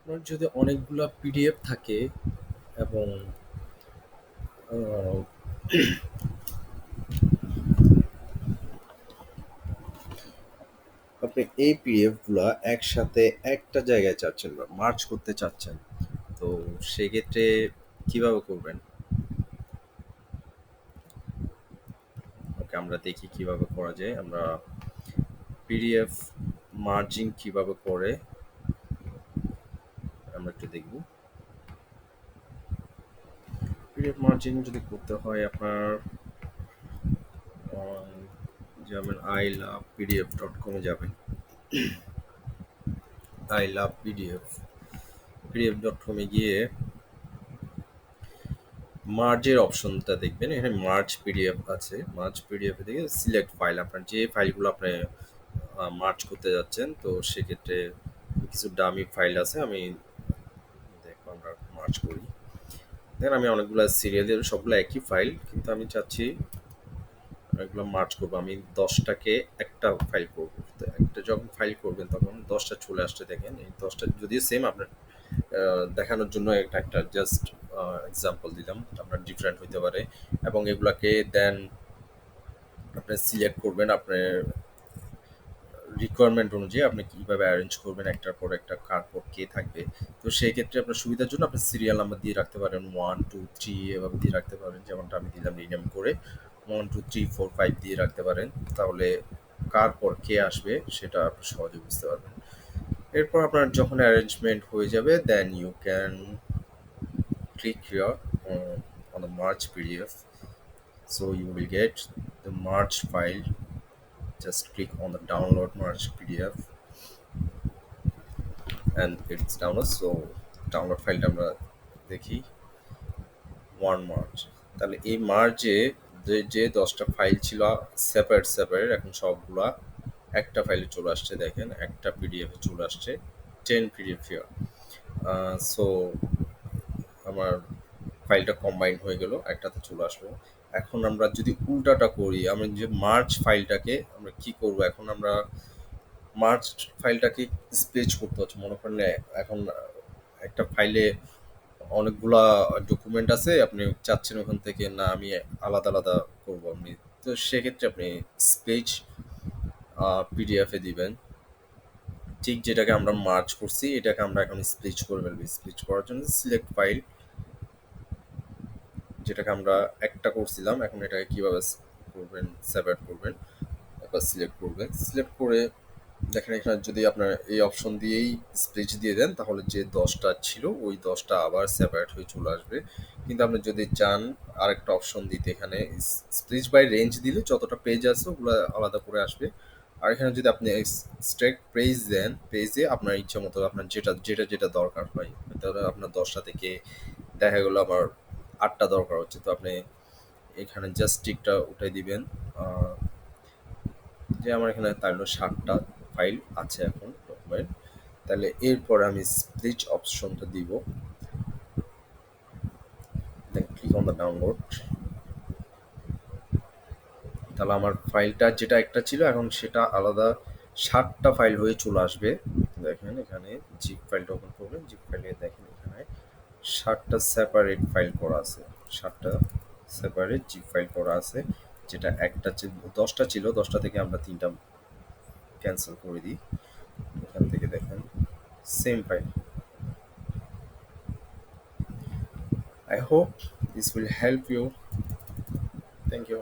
আপনার যদি অনেকগুলা পিডিএফ থাকে এবং আহ, আপনি এই পিডিএফ গুলা একসাথে একটা জায়গায় চাচ্ছেন বা মার্চ করতে চাচ্ছেন, তো সেক্ষেত্রে কিভাবে করবেন? ওকে, আমরা দেখি কিভাবে করা যায়। আমরা পিডিএফ মার্জিং কিভাবে করে আমরা একটু দেখব। পিডিএফ মার্জিং যদি করতে হয় আপনার যেমন ilovepdf.com-এ যাবেন। ilovepdf.com-এ গিয়ে মার্জের অপশনটা দেখবেন। এখানে মার্জ পিডিএফ আছে। মার্জ পিডিএফ থেকে সিলেক্ট ফাইল, আপনার যে ফাইলগুলো আপনি মার্জ করতে যাচ্ছেন, তো সেক্ষেত্রে কিছু ডামি ফাইল আছে। আমি দেখো আমরা মার্জ করি। দেখেন আমি অনেকগুলো সিরিয়ালের সবগুলো একই ফাইল, কিন্তু আমি চাচ্ছি এগুলো মার্জ করবো। আমি 10টাকে একটা ফাইল করব। তো একটা যখন ফাইল করবেন তখন 10টা চলে আসছে। দেখেন এই 10টা যদিও সেম, আপনার দেখানোর জন্য এটা একটা জাস্ট এক্সাম্পল দিলাম। আপনার ডিফারেন্ট হইতে পারে। এবং এগুলাকে দেন আপনি সিলেক্ট করবেন আপনার রিকোয়ারমেন্ট অনুযায়ী আপনি কিভাবে অ্যারেঞ্জ করবেন, একটার পর একটা কার পর কে থাকবে। তো সেই ক্ষেত্রে আপনার সুবিধার জন্য আপনি সিরিয়াল নাম্বার দিয়ে রাখতে পারেন, 1 2 3 এভাবে দিয়ে রাখতে পারেন। যেমনটা আমি দিলাম রিনেম করে 1 2 3 4 5 দিয়ে রাখতে পারেন। তাহলে কার পর কে আসবে সেটা আপনি সহজে বুঝতে পারবেন। এরপর আপনার যখন অ্যারেঞ্জমেন্ট হয়ে যাবে, then you can click here on the merge PDF. So you will get the merge file. Just click on the download merge PDF and it's download. So download file আমরা দেখি one merge। তাহলে এই মার্জে যে 10টা file ছিল separate separate, এখন সবগুলা একটা ফাইলে চলে আসছে। দেখেন একটা পিডিএফ এ চলে আসছে, 10 পিডিএফ হিয়ার। সো আমার ফাইলটা কম্বাইন হয়ে গেল, একটাতে চলে আসলো। এখন আমরা যদি উল্টাটা করি, আমরা যে মার্চ ফাইলটাকে আমরা কি করব, এখন আমরা মার্চ ফাইলটাকে স্প্লিট করতে হচ্ছে। মনে করেন এখন একটা ফাইলে অনেকগুলা ডকুমেন্ট আছে, আপনি চাচ্ছেন ওখান থেকে না আমি আলাদা আলাদা করব। আপনি তো সেক্ষেত্রে আপনি স্প্লিট পিডিএফ এ দিবেন। ঠিক যেটাকে আমরা মার্চ করছি এটাকে আমরা এখন স্প্লিট করে ফেলবো। স্প্লিট করার জন্য সিলেক্ট ফাইল, যেটাকে আমরা একটা করছিলাম, এখন এটাকে কিভাবে করবেন, সেপারেট করবেন, একবার সিলেক্ট করবেন। সিলেক্ট করে দেখেন এখানে যদি আপনার এই অপশন দিয়েই স্প্লিট দিয়ে দেন, তাহলে যে 10টা ছিল ওই 10টা আবার সেপারেট হয়ে চলে আসবে। কিন্তু আপনি যদি চান আরেকটা অপশন দিতে, এখানে স্প্লিট বাই রেঞ্জ দিলে যতটা পেজ আছে ওগুলো আলাদা করে আসবে। আর এখানে যদি আপনি স্ট্রেট পেজ দেন, পেজে আপনার ইচ্ছা মতো আপনার যেটা যেটা যেটা দরকার হয়, তাহলে আপনার 10টা থেকে দেখা গেলো আমার 8টা দরকার হচ্ছে, তো আপনি এখানে জাস্ট টিকটা উঠাই দিবেন। আহ, যে আমার এখানে তাহলে 7টা ফাইল আছে এখন ডকুমেন্ট। তাহলে এরপর আমি স্প্লিট অপশনটা দিব, দেন ক্লিক অন দ্য ডাউনলোড। তাহলে আমার ফাইলটা যেটা একটা ছিল এখন সেটা আলাদা 7টা ফাইল হয়ে চলে আসবে। দেখেন এখানে জিপ ফাইলটা ওপেন করবেন, জিপ ফাইলে দেখেন এখানে 7টা সেপারেট ফাইল করা আছে। 7টা সেপারেট জিপ ফাইল করা আছে। যেটা একটা 10টা ছিল, 10টা থেকে আমরা 3টা ক্যান্সেল করে দিই। এখান থেকে দেখেন same file. I hope this will help you. Thank you.